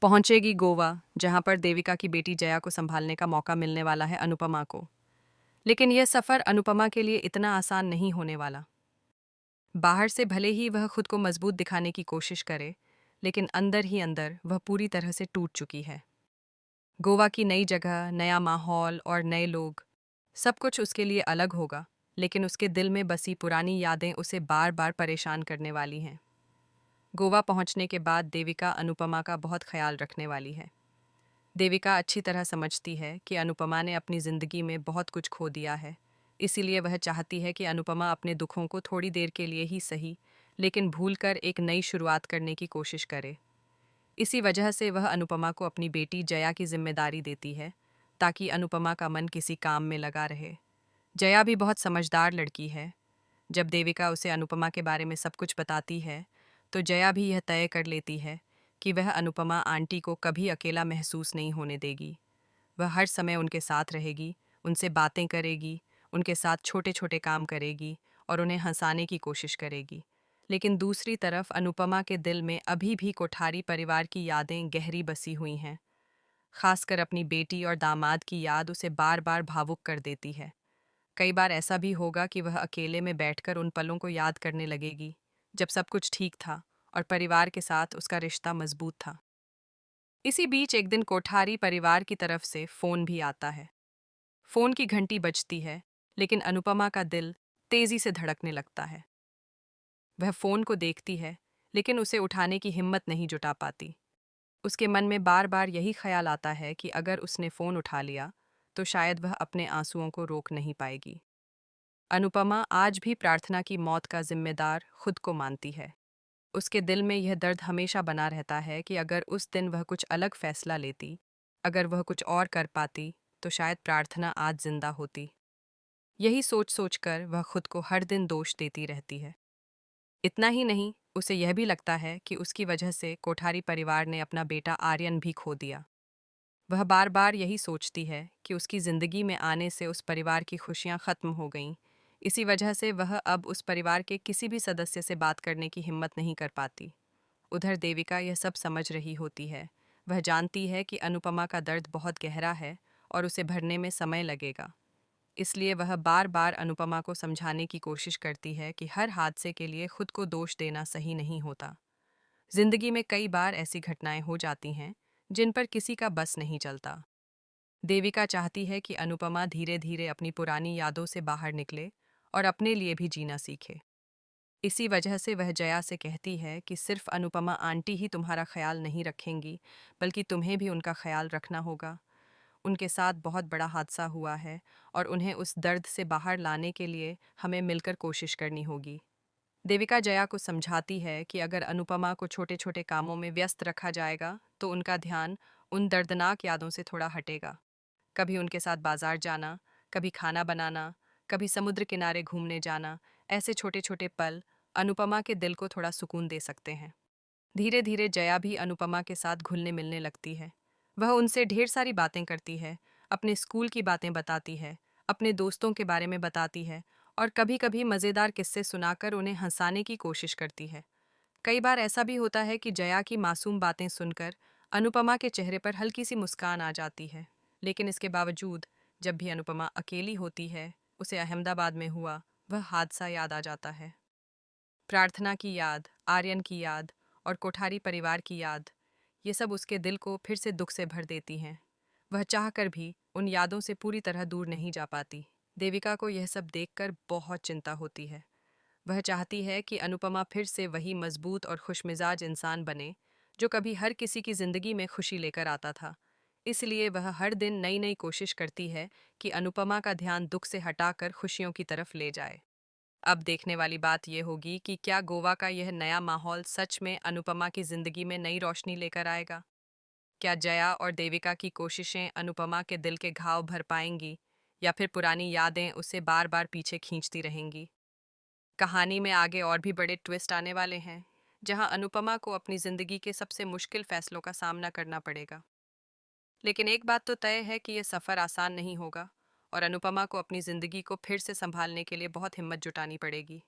पहुंचेगी गोवा, जहां पर देविका की बेटी जया को संभालने का मौका मिलने वाला है अनुपमा को। लेकिन यह सफर अनुपमा के लिए इतना आसान नहीं होने वाला। बाहर से भले ही वह खुद को मजबूत दिखाने की कोशिश करे, लेकिन अंदर ही अंदर वह पूरी तरह से टूट चुकी है। गोवा की नई जगह, नया माहौल और नए लोग, सब कुछ उसके लिए अलग होगा, लेकिन उसके दिल में बसी पुरानी यादें उसे बार बार परेशान करने वाली हैं। गोवा पहुंचने के बाद देविका अनुपमा का बहुत ख्याल रखने वाली है। देविका अच्छी तरह समझती है कि अनुपमा ने अपनी ज़िंदगी में बहुत कुछ खो दिया है, इसीलिए वह चाहती है कि अनुपमा अपने दुखों को थोड़ी देर के लिए ही सही, लेकिन भूलकर एक नई शुरुआत करने की कोशिश करे। इसी वजह से वह अनुपमा को अपनी बेटी जया की जिम्मेदारी देती है, ताकि अनुपमा का मन किसी काम में लगा रहे। जया भी बहुत समझदार लड़की है। जब देविका उसे अनुपमा के बारे में सब कुछ बताती है, तो जया भी यह तय कर लेती है कि वह अनुपमा आंटी को कभी अकेला महसूस नहीं होने देगी। वह हर समय उनके साथ रहेगी, उनसे बातें करेगी, उनके साथ छोटे छोटे काम करेगी और उन्हें हंसाने की कोशिश करेगी। लेकिन दूसरी तरफ अनुपमा के दिल में अभी भी कोठारी परिवार की यादें गहरी बसी हुई हैं। खासकर अपनी बेटी और दामाद की याद उसे बार बार भावुक कर देती है। कई बार ऐसा भी होगा कि वह अकेले में बैठकर उन पलों को याद करने लगेगी, जब सब कुछ ठीक था और परिवार के साथ उसका रिश्ता मजबूत था। इसी बीच एक दिन कोठारी परिवार की तरफ से फोन भी आता है। फोन की घंटी बजती है, लेकिन अनुपमा का दिल तेजी से धड़कने लगता है। वह फोन को देखती है, लेकिन उसे उठाने की हिम्मत नहीं जुटा पाती। उसके मन में बार बार यही ख्याल आता है कि अगर उसने फोन उठा लिया, तो शायद वह अपने आंसुओं को रोक नहीं पाएगी। अनुपमा आज भी प्रार्थना की मौत का जिम्मेदार खुद को मानती है। उसके दिल में यह दर्द हमेशा बना रहता है कि अगर उस दिन वह कुछ अलग फैसला लेती, अगर वह कुछ और कर पाती, तो शायद प्रार्थना आज जिंदा होती। यही सोच सोचकर वह खुद को हर दिन दोष देती रहती है। इतना ही नहीं, उसे यह भी लगता है कि उसकी वजह से कोठारी परिवार ने अपना बेटा आर्यन भी खो दिया। वह बार बार यही सोचती है कि उसकी जिंदगी में आने से उस परिवार की खुशियां खत्म हो गईं। इसी वजह से वह अब उस परिवार के किसी भी सदस्य से बात करने की हिम्मत नहीं कर पाती। उधर देविका यह सब समझ रही होती है। वह जानती है कि अनुपमा का दर्द बहुत गहरा है और उसे भरने में समय लगेगा। इसलिए वह बार बार अनुपमा को समझाने की कोशिश करती है कि हर हादसे के लिए खुद को दोष देना सही नहीं होता। जिंदगी में कई बार ऐसी घटनाएं हो जाती हैं जिन पर किसी का बस नहीं चलता। देविका चाहती है कि अनुपमा धीरे धीरे अपनी पुरानी यादों से बाहर निकले और अपने लिए भी जीना सीखे। इसी वजह से वह जया से कहती है कि सिर्फ अनुपमा आंटी ही तुम्हारा ख्याल नहीं रखेंगी, बल्कि तुम्हें भी उनका ख्याल रखना होगा। उनके साथ बहुत बड़ा हादसा हुआ है और उन्हें उस दर्द से बाहर लाने के लिए हमें मिलकर कोशिश करनी होगी। देविका जया को समझाती है कि अगर अनुपमा को छोटे छोटे कामों में व्यस्त रखा जाएगा, तो उनका ध्यान उन दर्दनाक यादों से थोड़ा हटेगा। कभी उनके साथ बाजार जाना, कभी खाना बनाना, कभी समुद्र किनारे घूमने जाना, ऐसे छोटे छोटे पल अनुपमा के दिल को थोड़ा सुकून दे सकते हैं। धीरे धीरे जया भी अनुपमा के साथ घुलने मिलने लगती है। वह उनसे ढेर सारी बातें करती है, अपने स्कूल की बातें बताती है, अपने दोस्तों के बारे में बताती है और कभी कभी मज़ेदार किस्से सुनाकर उन्हें हंसाने की कोशिश करती है। कई बार ऐसा भी होता है कि जया की मासूम बातें सुनकर अनुपमा के चेहरे पर हल्की सी मुस्कान आ जाती है। लेकिन इसके बावजूद जब भी अनुपमा अकेली होती है, उसे अहमदाबाद में हुआ वह हादसा याद आ जाता है। प्रार्थना की याद, आर्यन की याद और कोठारी परिवार की याद, ये सब उसके दिल को फिर से दुख से भर देती हैं। वह चाहकर भी उन यादों से पूरी तरह दूर नहीं जा पाती। देविका को यह सब देखकर बहुत चिंता होती है। वह चाहती है कि अनुपमा फिर से वही मजबूत और खुशमिजाज इंसान बने, जो कभी हर किसी की जिंदगी में खुशी लेकर आता था। इसलिए वह हर दिन नई नई कोशिश करती है कि अनुपमा का ध्यान दुख से हटाकर खुशियों की तरफ ले जाए। अब देखने वाली बात यह होगी कि क्या गोवा का यह नया माहौल सच में अनुपमा की जिंदगी में नई रोशनी लेकर आएगा। क्या जया और देविका की कोशिशें अनुपमा के दिल के घाव भर पाएंगी, या फिर पुरानी यादें उसे बार बार पीछे खींचती रहेंगी। कहानी में आगे और भी बड़े ट्विस्ट आने वाले हैं, जहां अनुपमा को अपनी जिंदगी के सबसे मुश्किल फैसलों का सामना करना पड़ेगा। लेकिन एक बात तो तय है कि यह सफ़र आसान नहीं होगा और अनुपमा को अपनी ज़िंदगी को फिर से संभालने के लिए बहुत हिम्मत जुटानी पड़ेगी।